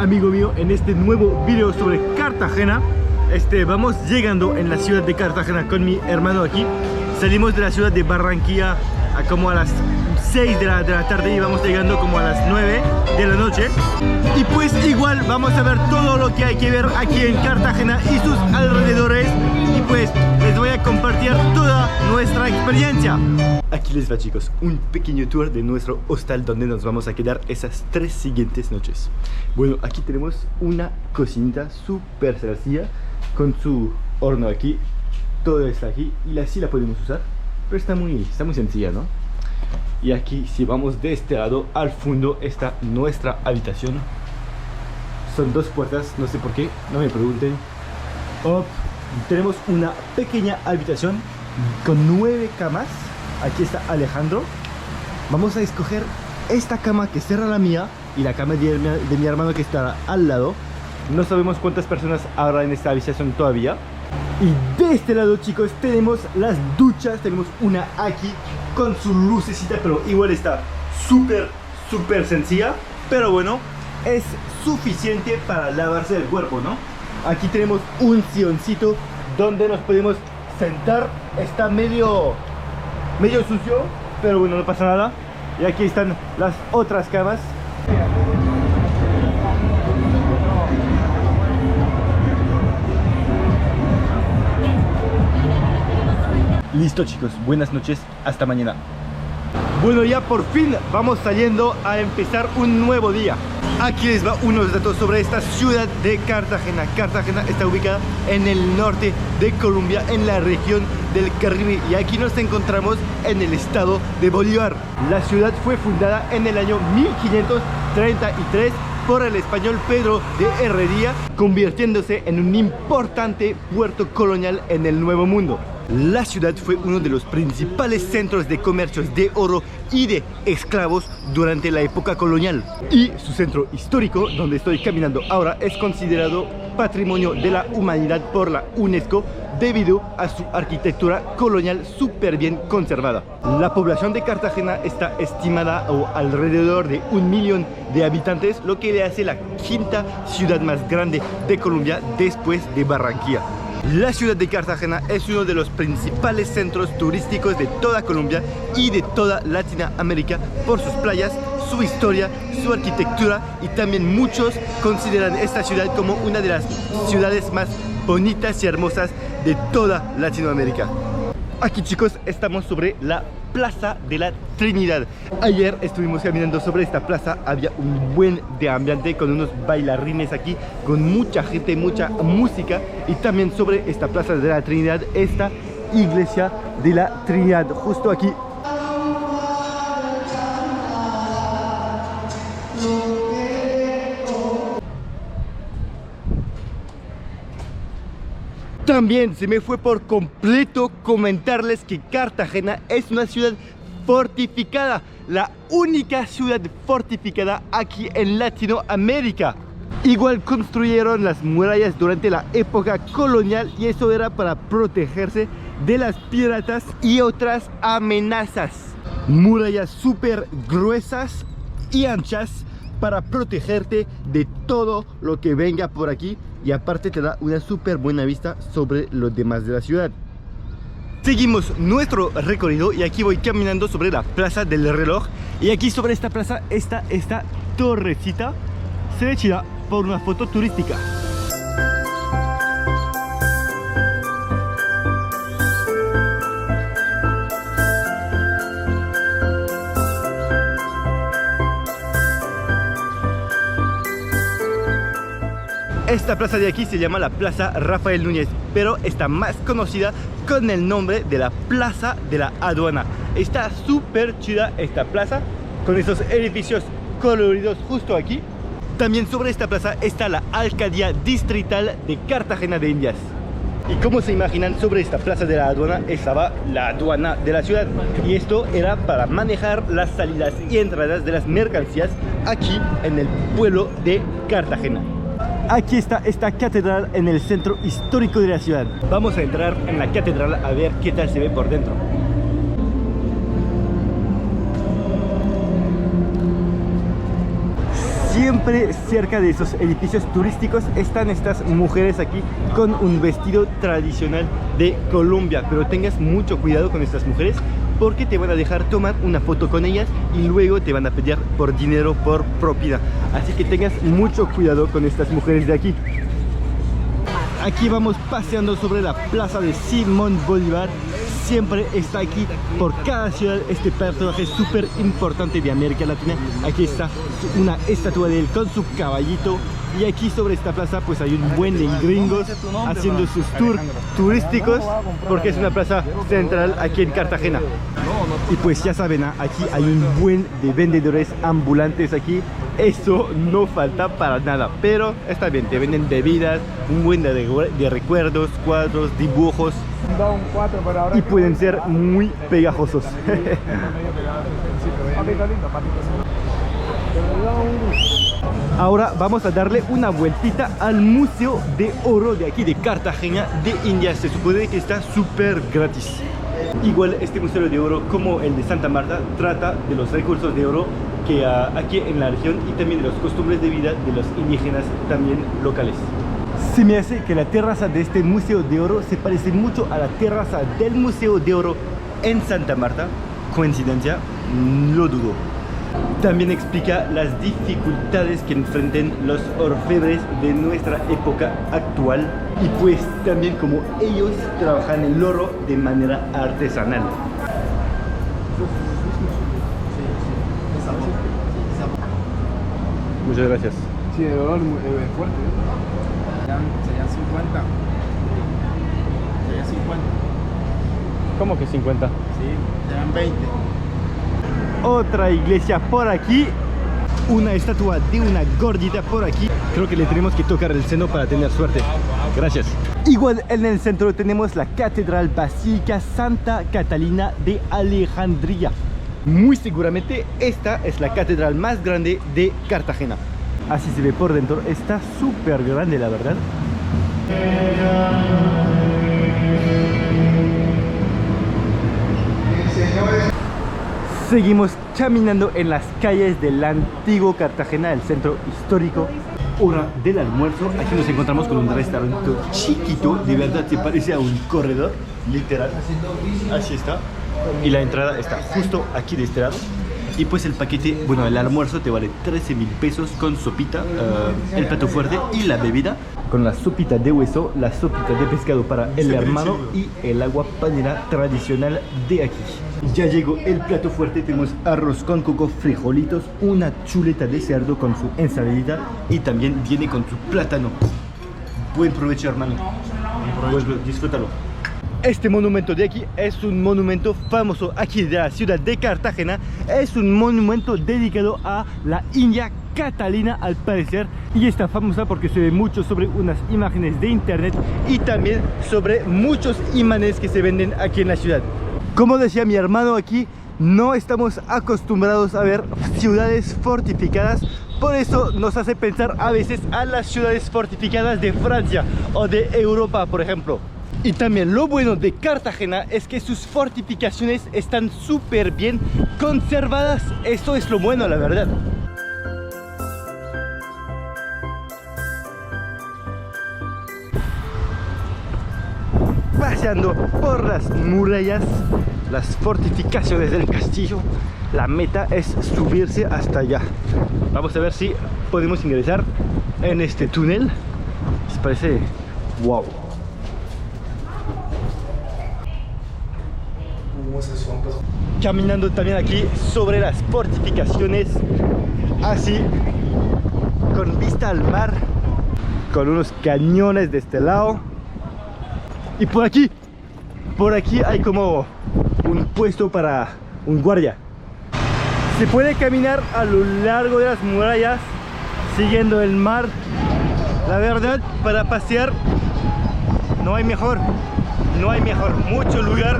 amigo mío, en este nuevo video sobre Cartagena. Vamos llegando en la ciudad de Cartagena con mi hermano aquí. Salimos de la ciudad de Barranquilla como a las 6 de la tarde y vamos llegando como a las 9 de la noche. Y pues igual vamos a ver todo lo que hay que ver aquí en Cartagena y sus alrededores. Y pues les voy a compartir toda nuestra experiencia. Aquí les va, chicos, un pequeño tour de nuestro hostal donde nos vamos a quedar esas 3 siguientes noches. Bueno, aquí tenemos una cocinita súper sencilla con su horno aquí. Todo está aquí y así la podemos usar, pero está muy sencilla, ¿no? Y aquí, si vamos de este lado, al fondo está nuestra habitación. Son 2 puertas, no sé por qué, no me pregunten. Tenemos una pequeña habitación con 9 camas. Aquí está Alejandro. Vamos a escoger esta cama que será la mía y la cama de mi hermano que estará al lado. No sabemos cuántas personas habrá en esta habitación todavía. Y de este lado, chicos, tenemos las duchas. Tenemos una aquí con su lucecita, pero igual está súper sencilla. Pero bueno, es suficiente para lavarse el cuerpo, ¿no? Aquí tenemos un silloncito donde nos podemos sentar. Está medio sucio, pero bueno, no pasa nada. Y aquí están las otras camas. Listo, chicos, buenas noches, hasta mañana. Bueno, ya por fin vamos saliendo a empezar un nuevo día. Aquí les va unos datos sobre esta ciudad de Cartagena. Cartagena está ubicada en el norte de Colombia, en la región del Caribe, y aquí nos encontramos en el estado de Bolívar. La ciudad fue fundada en el año 1533 por el español Pedro de Heredia, convirtiéndose en un importante puerto colonial en el Nuevo Mundo. La ciudad fue uno de los principales centros de comercios de oro y de esclavos durante la época colonial. Y su centro histórico, donde estoy caminando ahora, es considerado Patrimonio de la Humanidad por la UNESCO debido a su arquitectura colonial súper bien conservada. La población de Cartagena está estimada a alrededor de 1 millón de habitantes, lo que le hace la 5ª ciudad más grande de Colombia después de Barranquilla. La ciudad de Cartagena es uno de los principales centros turísticos de toda Colombia y de toda Latinoamérica por sus playas, su historia, su arquitectura, y también muchos consideran esta ciudad como una de las ciudades más bonitas y hermosas de toda Latinoamérica. Aquí, chicos, estamos sobre la Plaza de la Trinidad. Ayer estuvimos caminando sobre esta plaza, había un buen de ambiente con unos bailarines aquí, con mucha gente, mucha música. Y también sobre esta Plaza de la Trinidad, esta iglesia de la Trinidad, justo aquí. También se me fue por completo comentarles que Cartagena es una ciudad fortificada, la única ciudad fortificada aquí en Latinoamérica. Igual construyeron las murallas durante la época colonial, y eso era para protegerse de las piratas y otras amenazas. Murallas súper gruesas y anchas para protegerte de todo lo que venga por aquí, y aparte te da una súper buena vista sobre los demás de la ciudad. Seguimos nuestro recorrido y aquí voy caminando sobre la Plaza del Reloj, y aquí sobre esta plaza está esta torrecita. Se ve chida por una foto turística. Esta plaza de aquí se llama la Plaza Rafael Núñez, pero está más conocida con el nombre de la Plaza de la Aduana. Está súper chida esta plaza, con esos edificios coloridos justo aquí. También sobre esta plaza está la Alcaldía Distrital de Cartagena de Indias. Y como se imaginan, sobre esta Plaza de la Aduana estaba la aduana de la ciudad, y esto era para manejar las salidas y entradas de las mercancías aquí en el pueblo de Cartagena. Aquí está esta catedral en el centro histórico de la ciudad. Vamos a entrar en la catedral a ver qué tal se ve por dentro. siempre cerca de esos edificios turísticos están estas mujeres aquí con un vestido tradicional de Colombia. Pero tengas mucho cuidado con estas mujeres porque te van a dejar tomar una foto con ellas y luego te van a pedir por dinero, por propina. Así que tengas mucho cuidado con estas mujeres de aquí. Aquí vamos paseando sobre la plaza de Simón Bolívar. Siempre está aquí por cada ciudad este personaje súper importante de América Latina. Aquí está una estatua de él con su caballito. Y aquí sobre esta plaza pues hay un buen de gringos haciendo sus tours turísticos porque es una plaza central aquí en Cartagena. Y pues ya saben, aquí hay un buen de vendedores ambulantes aquí. Eso no falta para nada, pero está bien, te venden bebidas, un buen de recuerdos, cuadros, dibujos y pueden ser muy pegajosos. Ahora vamos a darle una vueltita al Museo de Oro de aquí de Cartagena de Indias. Se supone que está súper gratis. Igual este Museo de Oro, como el de Santa Marta, trata de los recursos de oro que aquí en la región y también de las costumbres de vida de los indígenas también locales. Se me hace que la terraza de este Museo de Oro se parece mucho a la terraza del Museo de Oro en Santa Marta. ¿Coincidencia? Lo dudo. También explica las dificultades que enfrentan los orfebres de nuestra época actual y pues también como ellos trabajan el oro de manera artesanal. Muchas gracias. Sí, el olor es fuerte. Serían 50. Serían 50. ¿Cómo que 50? Sí, serían 20. Otra iglesia por aquí. Una estatua de una gordita por aquí. Creo que le tenemos que tocar el seno para tener suerte. Gracias. Igual en el centro tenemos la Catedral Basílica Santa Catalina de Alejandría. Muy seguramente esta es la catedral más grande de Cartagena. Así se ve por dentro, está súper grande la verdad. Seguimos caminando en las calles del antiguo Cartagena, el centro histórico. Hora del almuerzo, aquí nos encontramos con un restaurante chiquito, de verdad se parece a un corredor, literal. Así está. Y la entrada está justo aquí de este lado. Y pues el paquete, bueno, el almuerzo te vale 13.000 pesos con sopita, el plato fuerte y la bebida. Con la sopita de hueso, la sopita de pescado para el hermano y el agua panela tradicional de aquí. Ya llegó el plato fuerte, tenemos arroz con coco, frijolitos, una chuleta de cerdo con su ensaladita y también viene con su plátano. Buen provecho, hermano. Pues disfrútalo. Este monumento de aquí es un monumento famoso aquí de la ciudad de Cartagena. Es un monumento dedicado a la India Catalina al parecer. Y está famosa porque se ve mucho sobre unas imágenes de internet y también sobre muchos imanes que se venden aquí en la ciudad. Como decía mi hermano aquí, no estamos acostumbrados a ver ciudades fortificadas. Por eso nos hace pensar a veces a las ciudades fortificadas de Francia o de Europa, por ejemplo. Y también lo bueno de Cartagena es que sus fortificaciones están súper bien conservadas. Esto es lo bueno, la verdad. Paseando por las murallas, las fortificaciones del castillo, la meta es subirse hasta allá. Vamos a ver si podemos ingresar en este túnel. Les parece wow. Caminando también aquí sobre las fortificaciones, así con vista al mar, con unos cañones de este lado. Y por aquí hay como un puesto para un guardia. Se puede caminar a lo largo de las murallas siguiendo el mar. La verdad, para pasear no hay mejor, mucho lugar.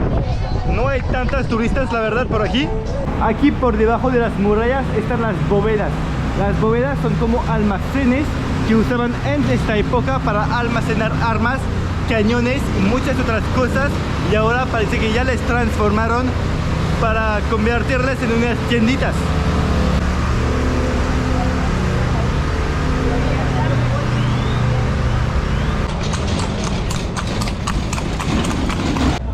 No hay tantas turistas, la verdad, por aquí. Aquí por debajo de las murallas están las bóvedas. Las bóvedas son como almacenes que usaban en esta época para almacenar armas, cañones y muchas otras cosas. Y ahora parece que ya les transformaron para convertirlas en unas tienditas.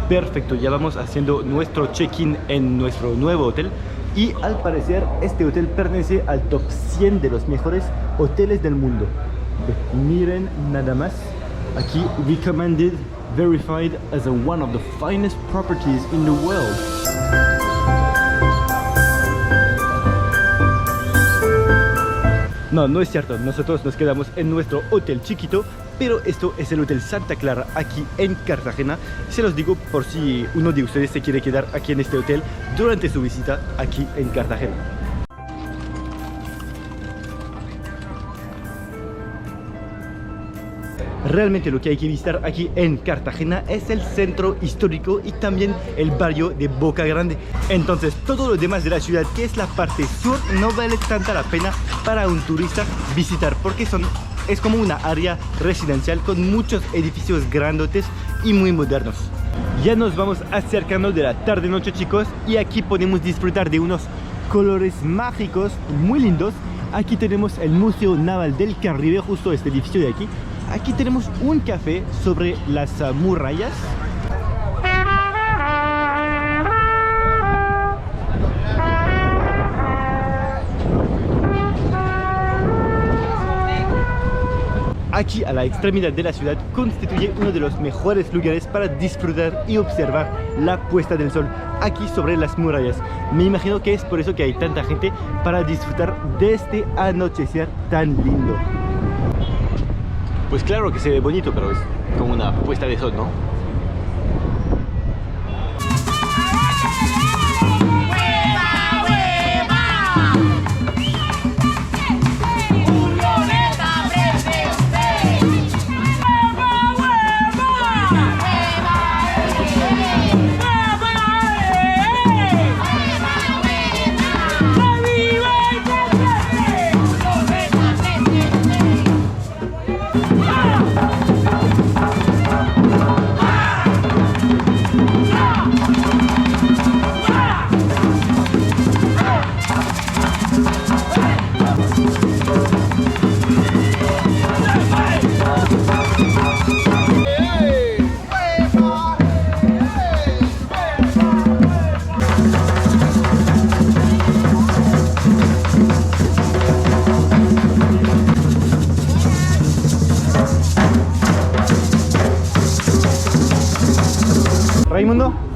Perfecto, ya vamos haciendo nuestro check-in en nuestro nuevo hotel. Y al parecer este hotel pertenece al top 100 de los mejores hoteles del mundo. Miren nada más. Aquí, recommended, verified as one of the finest properties in the world. No, no es cierto, nosotros nos quedamos en nuestro hotel chiquito, pero esto es el Hotel Santa Clara aquí en Cartagena. Se los digo por si uno de ustedes se quiere quedar aquí en este hotel durante su visita aquí en Cartagena. Realmente lo que hay que visitar aquí en Cartagena es el centro histórico y también el barrio de Boca Grande. Entonces todo lo demás de la ciudad, que es la parte sur, no vale tanta la pena para un turista visitar, porque es como una área residencial con muchos edificios grandotes y muy modernos. Ya nos vamos acercando de la tarde-noche, chicos, y aquí podemos disfrutar de unos colores mágicos muy lindos. Aquí tenemos el Museo Naval del Caribe, justo este edificio de aquí. Aquí tenemos un café sobre las murallas. Aquí a la extremidad de la ciudad constituye uno de los mejores lugares para disfrutar y observar la puesta del sol aquí sobre las murallas. Me imagino que es por eso que hay tanta gente para disfrutar de este anochecer tan lindo. Pues claro que se ve bonito, pero es como una puesta de sol, ¿no?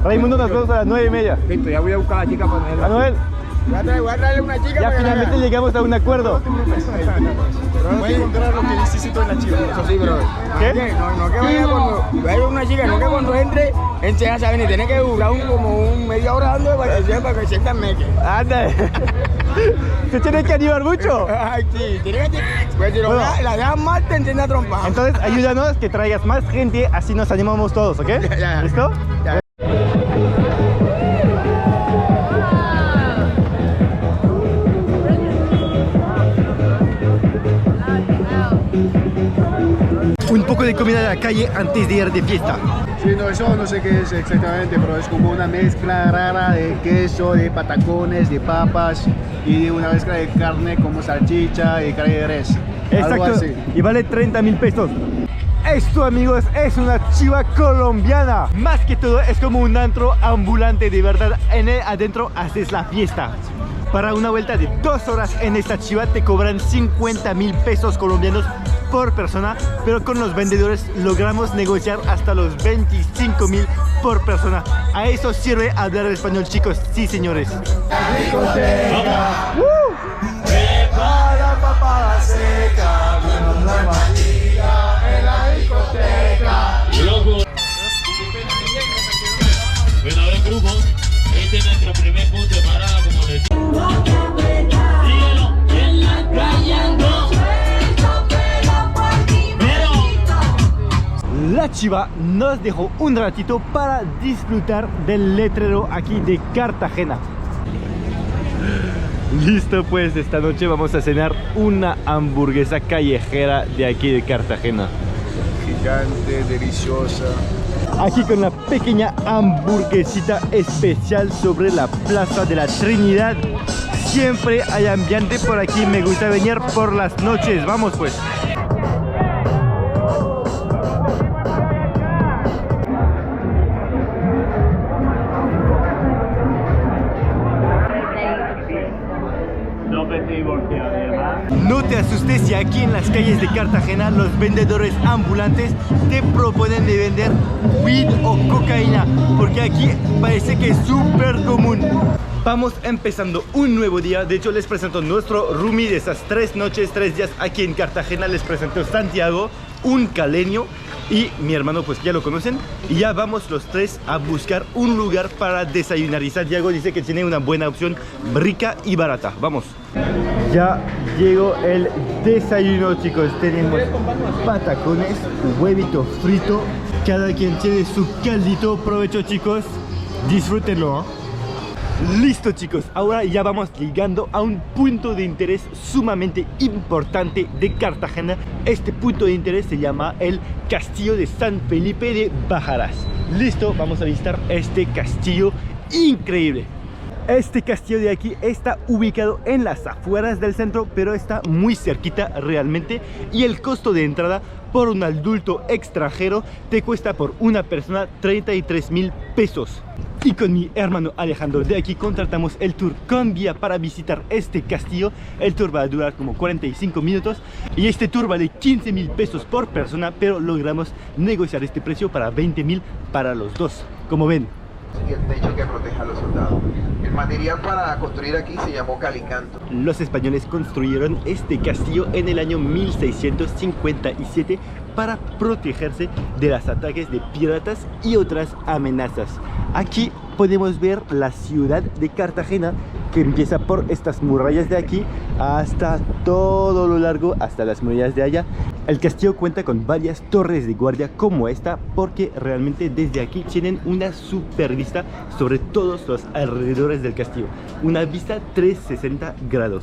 Raimundo, nos vemos a las 9:30. Listo, ya voy a buscar a la chica para ponerla. Manuel, Voy a traerle una chica ya para finalmente llegamos a un acuerdo. voy a encontrar lo que necesito en la chica. Eso sí, bro. ¿Qué? No que vaya cuando vaya una chica, no que cuando entre ya saben, y tiene que durar como media hora dando para que sientan meque. Anda. ¿Se tiene que animar mucho? Ay, sí, tiene que. Pues si Bueno. la dejan mal, te entiende a trompa. Entonces ayúdanos que traigas más gente, así nos animamos todos, ¿ok? Ya. ¿Listo? Ya. Un poco de comida de la calle antes de ir de fiesta. Sí, no, eso no sé qué es exactamente, pero es como una mezcla rara de queso, de patacones, de papas y una mezcla de carne como salchicha y carne de res. Algo Exacto. así. Y vale 30.000 pesos. Esto, amigos, es una chiva colombiana. Más que todo es como un antro ambulante, de verdad. En él adentro haces la fiesta. Para una vuelta de 2 horas en esta chiva te cobran 50.000 pesos colombianos por persona, pero con los vendedores logramos negociar hasta los 25.000 por persona. A eso sirve hablar español, chicos. Sí, señores. Prepara papada seca, vemos la magia en la discoteca. Bueno, a ver, grupo, este es nuestro primer punto de parada, como les digo. Dígalo, en la calle ando. La chiva nos dejó un ratito para disfrutar del letrero aquí de Cartagena. Listo, pues esta noche vamos a cenar una hamburguesa callejera de aquí de Cartagena. Gigante, deliciosa. Aquí con la pequeña hamburguesita especial sobre la Plaza de la Trinidad. Siempre hay ambiente por aquí, me gusta venir por las noches. Vamos pues. te asustes si aquí en las calles de Cartagena los vendedores ambulantes te proponen de vender weed o cocaína, porque aquí parece que es súper común. Vamos empezando un nuevo día. De hecho les presento nuestro roomie de esas 3 noches, 3 días aquí en Cartagena. Les presento Santiago, un caleño, y mi hermano, pues ya lo conocen. Y ya vamos los 3 a buscar un lugar para desayunar. Y Santiago dice que tiene una buena opción, rica y barata. Vamos. Ya llegó el desayuno, chicos. Tenemos patacones, huevito frito. Cada quien tiene su caldito. Provecho, chicos. Disfrútenlo, ¿eh? Listo, chicos, ahora ya vamos llegando a un punto de interés sumamente importante de Cartagena. Este punto de interés se llama el Castillo de San Felipe de Barajas. Listo, vamos a visitar este castillo increíble. Este castillo de aquí está ubicado en las afueras del centro, pero está muy cerquita realmente. Y el costo de entrada por un adulto extranjero te cuesta por una persona 33.000 pesos. Y con mi hermano Alejandro de aquí contratamos el tour con guía para visitar este castillo. El tour va a durar como 45 minutos y este tour vale 15.000 pesos por persona, pero logramos negociar este precio para 20.000 para los dos, como ven. Y el techo que protege a los soldados. El material para construir aquí se llamó calicanto. Los españoles construyeron este castillo en el año 1657 para protegerse de los ataques de piratas y otras amenazas. Aquí podemos ver la ciudad de Cartagena, que empieza por estas murallas de aquí hasta todo lo largo, hasta las murallas de allá. El castillo cuenta con varias torres de guardia como esta, porque realmente desde aquí tienen una super vista sobre todos los alrededores del castillo. Una vista 360 grados.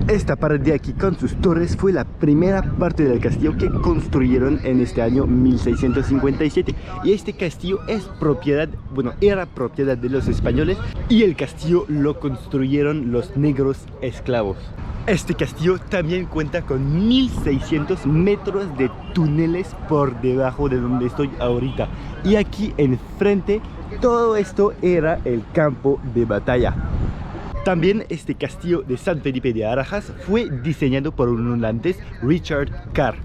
Esta pared de aquí con sus torres fue la primera parte del castillo que construyeron en este año 1657. Y este castillo es propiedad, bueno, era propiedad de los españoles, y el castillo lo construyeron los negros esclavos. Este castillo también cuenta con 1600 metros de túneles por debajo de donde estoy ahorita. Y aquí enfrente, todo esto era el campo de batalla. También este castillo de San Felipe de Barajas fue diseñado por un holandés, Richard Carr.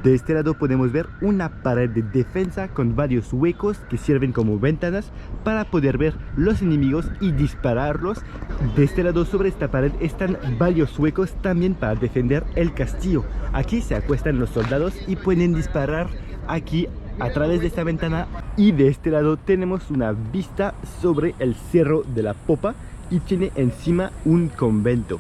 De este lado podemos ver una pared de defensa con varios huecos que sirven como ventanas para poder ver los enemigos y dispararlos. De este lado, sobre esta pared, están varios huecos también para defender el castillo. Aquí se acuestan los soldados y pueden disparar aquí a través de esta ventana. Y de este lado tenemos una vista sobre el Cerro de la Popa y tiene encima un convento.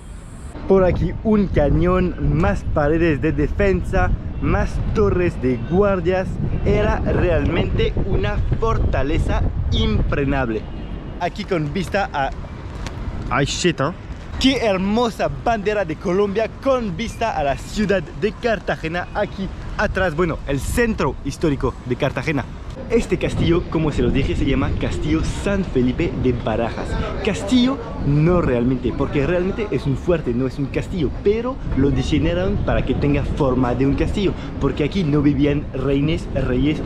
Por aquí un cañón, más paredes de defensa, más torres de guardias. Era realmente una fortaleza impregnable. Aquí con vista a... ¡Ay, shit! ¡Qué hermosa bandera de Colombia con vista a la ciudad de Cartagena! Aquí atrás, bueno, el centro histórico de Cartagena. Este castillo, como se los dije, se llama Castillo San Felipe de Barajas. Castillo no realmente, porque realmente es un fuerte, no es un castillo, pero lo diseñaron para que tenga forma de un castillo, porque aquí no vivían reyes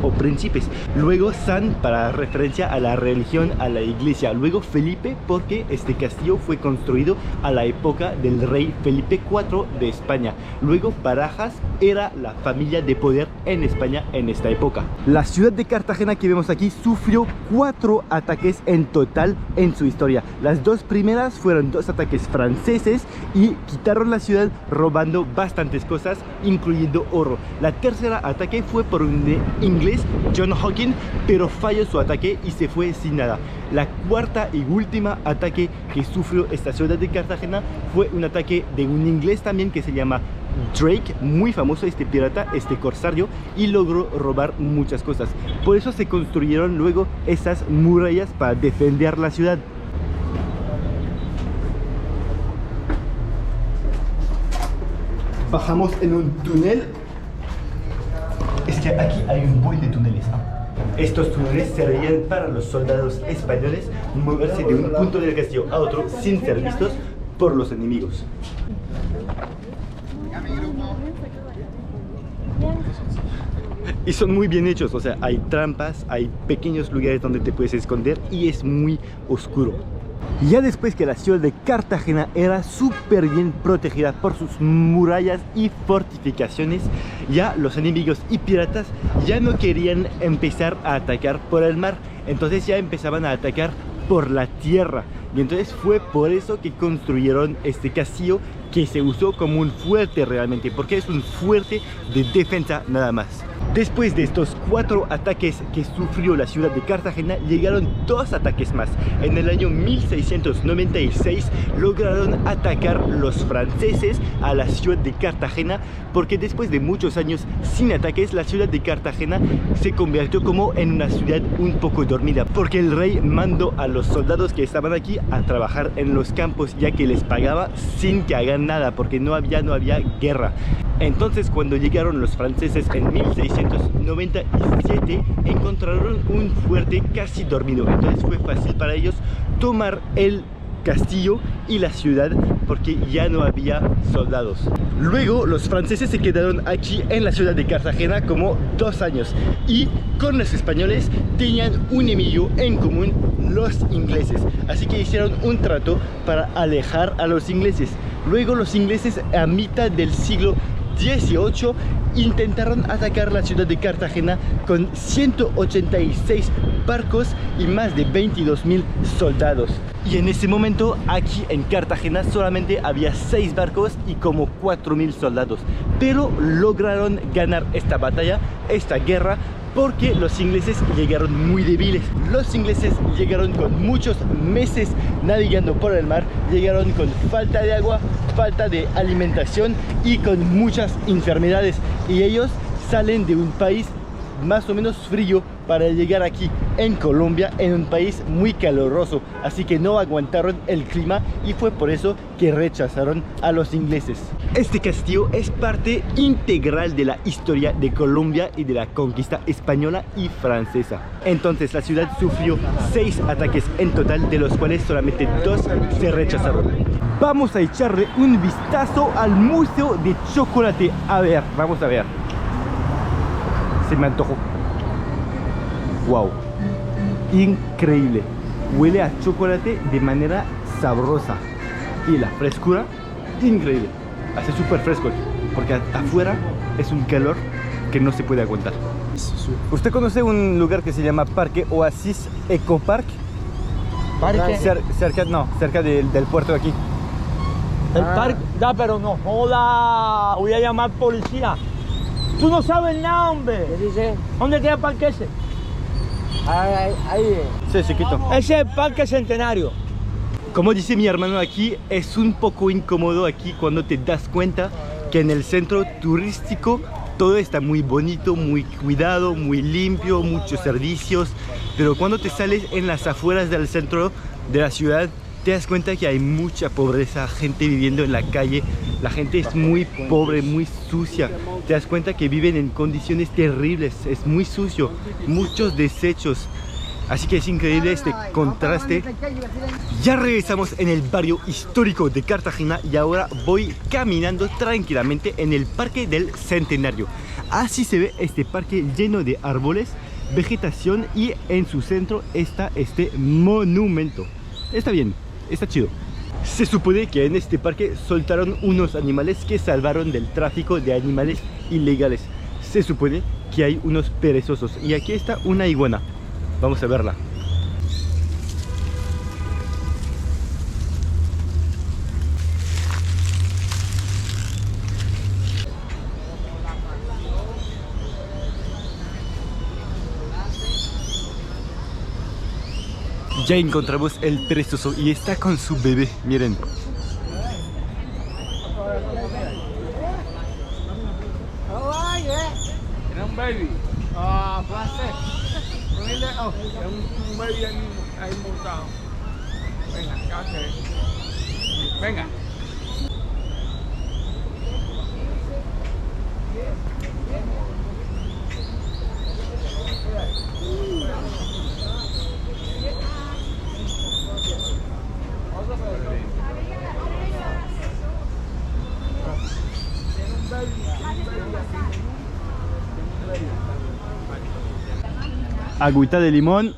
o príncipes. Luego San, para referencia a la religión, a la iglesia. Luego Felipe, porque este castillo fue construido a la época del rey Felipe IV de España. Luego Barajas era la familia de poder en España en esta época. La ciudad de Cartagena que vemos aquí sufrió 4 ataques en total en su historia. Las 2 primeras fueron 2 ataques franceses y quitaron la ciudad robando bastantes cosas, incluyendo oro. La tercera ataque fue por un inglés, John Hawkins, pero falló su ataque y se fue sin nada. La cuarta y última ataque que sufrió esta ciudad de Cartagena fue un ataque de un inglés también que se llama Drake, muy famoso este pirata, este corsario, y logró robar muchas cosas. Por eso se construyeron luego esas murallas para defender la ciudad. Bajamos en un túnel. Es que aquí hay un buen de túneles, ¿no? Estos túneles servían para los soldados españoles moverse de un punto del castillo a otro sin ser vistos por los enemigos. Y son muy bien hechos, o sea, hay trampas, hay pequeños lugares donde te puedes esconder y es muy oscuro. Ya después que la ciudad de Cartagena era súper bien protegida por sus murallas y fortificaciones, ya los enemigos y piratas ya no querían empezar a atacar por el mar, entonces ya empezaban a atacar por la tierra. Y entonces fue por eso que construyeron este castillo, que se usó como un fuerte realmente, porque es un fuerte de defensa nada más. Después de estos 4 ataques que sufrió la ciudad de Cartagena, llegaron 2 ataques más. En el año 1696 lograron atacar los franceses a la ciudad de Cartagena, porque después de muchos años sin ataques, la ciudad de Cartagena se convirtió como en una ciudad un poco dormida, porque el rey mandó a los soldados que estaban aquí a trabajar en los campos, ya que les pagaba sin que hagan nada, porque no había guerra. Entonces, cuando llegaron los franceses en 1697, encontraron un fuerte casi dormido. Entonces fue fácil para ellos tomar el castillo y la ciudad, porque ya no había soldados. Luego los franceses se quedaron aquí en la ciudad de Cartagena como 2 años, y con los españoles tenían un enemigo en común, los ingleses. Así que hicieron un trato para alejar a los ingleses. Luego los ingleses, a mitad del siglo XVIII, intentaron atacar la ciudad de Cartagena con 186 barcos y más de 22.000 soldados. Y en ese momento aquí en Cartagena solamente había 6 barcos y como 4.000 soldados. Pero lograron ganar esta batalla, esta guerra, porque los ingleses llegaron muy débiles. Los ingleses llegaron con muchos meses navegando por el mar, llegaron con falta de agua, falta de alimentación y con muchas enfermedades. Y ellos salen de un país más o menos frío para llegar aquí en Colombia, en un país muy caluroso, así que no aguantaron el clima y fue por eso que rechazaron a los ingleses. Este castillo es parte integral de la historia de Colombia y de la conquista española y francesa. Entonces la ciudad sufrió 6 ataques en total, de los cuales solamente 2 se rechazaron. Vamos a echarle un vistazo al Museo de Chocolate. A ver, vamos a ver. Se me antojó. Wow, increíble. Huele a chocolate de manera sabrosa y la frescura increíble. Hace súper fresco porque afuera es un calor que no se puede aguantar. ¿Usted conoce un lugar que se llama Parque Oasis Eco Park? ¿Parque? Cerca del puerto de aquí. El parque, da, pero no joda, voy a llamar policía. Tú no sabes nada, hombre. ¿Qué dice? ¿Dónde queda el parque ese? Ahí. Sí, chiquito. Ese es el Parque Centenario. Como dice mi hermano aquí, es un poco incómodo aquí cuando te das cuenta que en el centro turístico todo está muy bonito, muy cuidado, muy limpio, muchos servicios, pero cuando te sales en las afueras del centro de la ciudad, te das cuenta que hay mucha pobreza, gente viviendo en la calle, la gente es muy pobre, muy sucia, te das cuenta que viven en condiciones terribles, es muy sucio, muchos desechos, así que es increíble este contraste. Ya regresamos en el barrio histórico de Cartagena y ahora voy caminando tranquilamente en el Parque del Centenario. Así se ve este parque lleno de árboles, vegetación, y en su centro está este monumento. Está bien. Está chido. Se supone que en este parque soltaron unos animales que salvaron del tráfico de animales ilegales. Se supone que hay unos perezosos. Y aquí está una iguana. Vamos a verla. Ya encontramos el perezoso y está con su bebé, miren. ¿Tiene un baby? Placer. Un baby ahí montado. Venga, cállate. Venga. Agüita de limón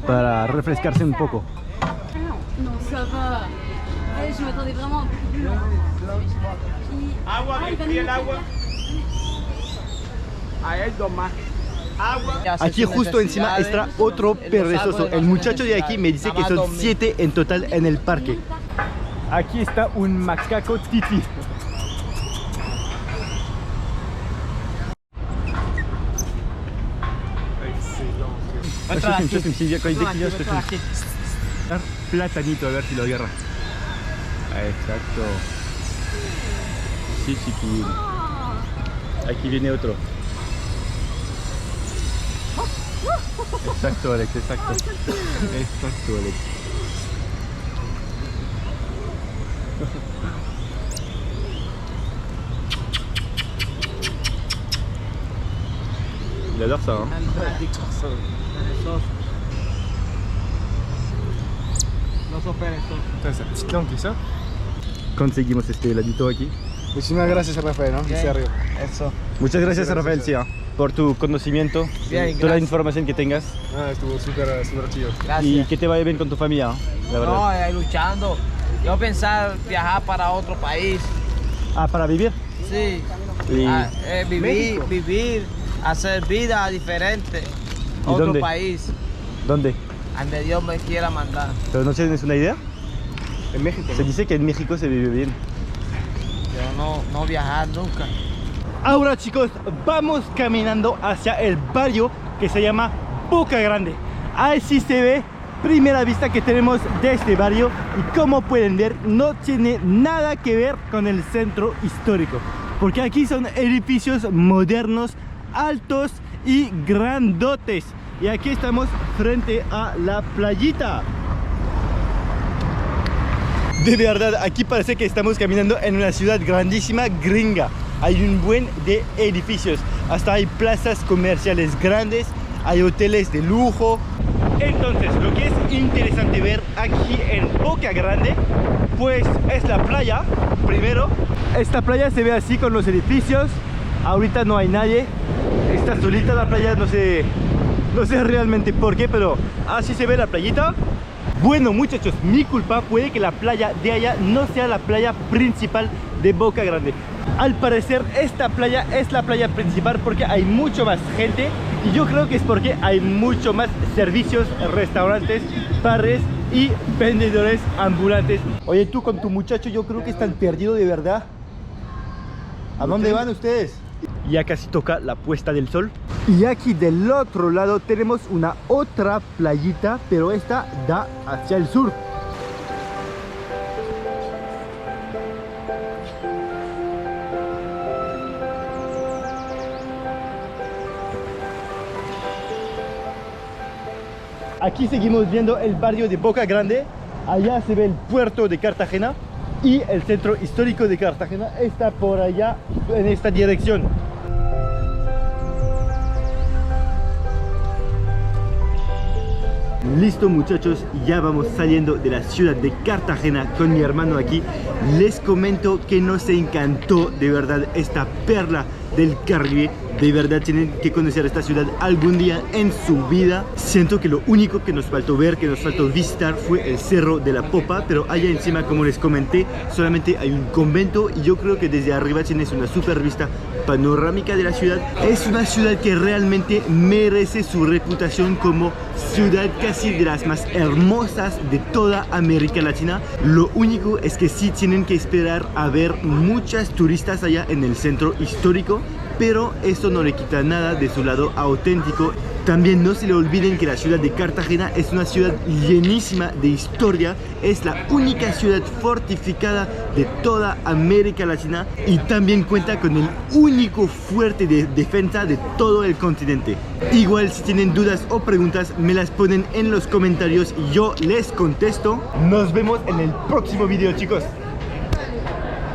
para refrescarse un poco. Non, ça va. Je m'attendais vraiment un peu plus long. Agua, vení el agua. Ahí hay dos más. Aquí justo encima está otro perezoso. El muchacho de aquí me dice que son 7 en total en el parque. Aquí está un macaco titi. Platanito, a ver si lo agarra. Exacto. Sí, chiquín. Aquí viene otro. Exacto, Alex, exacto. Exacto, Alex. Il adore ça, hein. No sos perezoso. Entonces, petite langue, ¿qué es eso? Conseguimos este heladito aquí. Muchísimas gracias, Rafael, ¿no? En serio. Eso. Muchas gracias, Rafael, sí, por tu conocimiento, Bien, toda la gracias. información que tengas Ah, estuvo súper chido. y Gracias. que te vaya bien con tu familia, la verdad. No, luchando. Yo pensaba viajar para otro país. Ah, para vivir. Sí. Y- Vivir, hacer vida diferente. Otro dónde? país, ¿Dónde? donde Dios me quiera mandar. ¿Pero no tienes una idea? En México. Se dice que en México se vive bien. Yo no viajar nunca. Ahora, chicos, vamos caminando hacia el barrio que se llama Boca Grande. Así se ve, primera vista que tenemos de este barrio, y como pueden ver no tiene nada que ver con el centro histórico, porque aquí son edificios modernos, altos y grandotes. Y aquí estamos frente a la playita. De verdad, aquí parece que estamos caminando en una ciudad grandísima gringa. Hay un buen de edificios, hasta hay plazas comerciales grandes, hay hoteles de lujo. Entonces, lo que es interesante ver aquí en Boca Grande, pues es la playa. Primero, esta playa se ve así con los edificios. Ahorita no hay nadie, está solita la playa, no sé realmente por qué, pero así se ve la playita. Bueno, muchachos, mi culpa, puede que la playa de allá no sea la playa principal de Boca Grande. Al parecer esta playa es la playa principal porque hay mucho más gente, y yo creo que es porque hay mucho más servicios, restaurantes, bares y vendedores ambulantes. Oye, tú con tu muchacho yo creo que están perdidos de verdad. ¿A dónde van ustedes? Ya casi toca la puesta del sol. Y aquí del otro lado tenemos una otra playita, pero esta da hacia el sur. Aquí seguimos viendo el barrio de Boca Grande. Allá se ve el puerto de Cartagena y el centro histórico de Cartagena está por allá en esta dirección. Listo, muchachos, ya vamos saliendo de la ciudad de Cartagena con mi hermano aquí. Les comento que nos encantó de verdad esta perla del Caribe. De verdad tienen que conocer esta ciudad algún día en su vida. Siento que lo único que nos faltó ver, que nos faltó visitar, fue el Cerro de la Popa, pero allá encima, como les comenté, solamente hay un convento, y yo creo que desde arriba tienes una super vista panorámica de la ciudad. Es una ciudad que realmente merece su reputación como ciudad casi de las más hermosas de toda América Latina. Lo único es que sí tienen que esperar a ver muchas turistas allá en el centro histórico, pero eso no le quita nada de su lado auténtico. También no se le olviden que la ciudad de Cartagena es una ciudad llenísima de historia. Es la única ciudad fortificada de toda América Latina, y también cuenta con el único fuerte de defensa de todo el continente. Igual, si tienen dudas o preguntas, me las ponen en los comentarios y yo les contesto. Nos vemos en el próximo video, chicos.